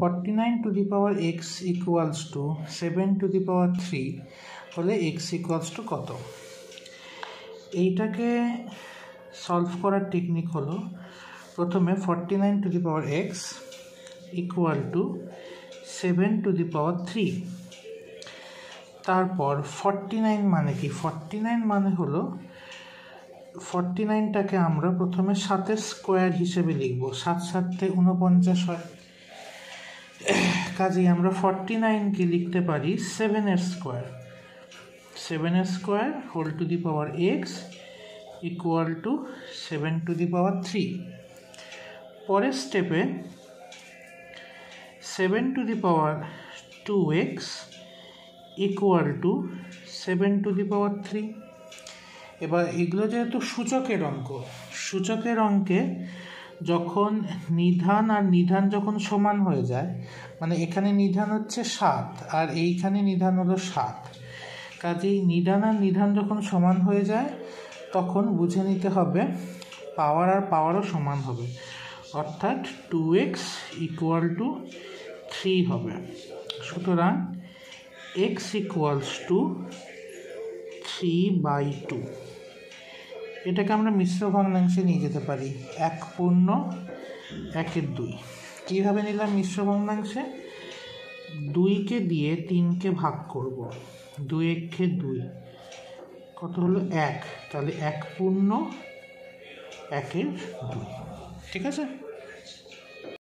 49 to the power x equals to 7 to the power 3 হলে x equals two কত? এইটাকে solve করার technique হলো প্রথমে 49 to the power x equal to 7 to the power 3, তারপর 49 মানে কি? 49 মানে হলো 49টাকে আমরা প্রথমে 7 স্কোয়ার হিসেবে লিখব। 7 7 49 হয়, কাজেই আমরা 49কে লিখতে পারি 7 square. 7 square whole to the power x equal to 7 to the power 3। পরের স্টেপে 7 to the power 2x equal to 7 to the power 3। এবার এগুলো যেহেতু সূচকের অঙ্ক, সূচকের অঙ্কে যখন নিধান আর নিধান যখন সমান হয়ে যায়, মানে এখানে নিধান হচ্ছে 7 আর এইখানে নিধান হলো 7, কাজেই নিধান আর নিধান যখন সমান হয়ে যায় তখন বুঝে নিতে হবে পাওয়ার আর পাওয়ারও সমান হবে, অর্থাৎ 2x ইকুয়াল টু 3 হবে। সুতরাং x ইকুয়ালস টু 3/2। এটাকে আমরা মিশ্র ভগ্নাংশে নিয়ে যেতে পারি 1/2। কীভাবে নিলাম মিশ্র ভগ্নাংশে? 2কে দিয়ে 3কে ভাগ করব, 2 1 2, কত হলো 1, তাহলে 1/2। ঠিক আছে।